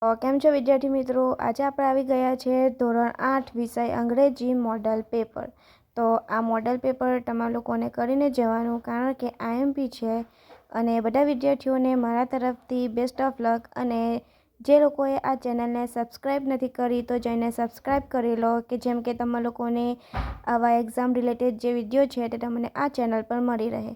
કેમ છો વિદ્યાર્થી મિત્રો? આજે આપણે આવી ગયા છે ધોરણ 8 વિષય અંગ્રેજી મોડલ પેપર. તો આ મોડલ પેપર તમારા લોકોને કરીને જવાનું, કારણ કે આઈએમપી છે અને બધા વિદ્યાર્થીઓને મારા તરફથી બેસ્ટ ઓફ લક. અને જે લોકોએ આ ચેનલને સબસ્ક્રાઈબ નથી કરી તો જઈને સબસ્ક્રાઈબ કરી લો, કે જેમ કે તમારા લોકોને આવા એક્ઝામ રિલેટેડ જે વિડીયો છે તે તમને આ ચેનલ પર મળી રહે.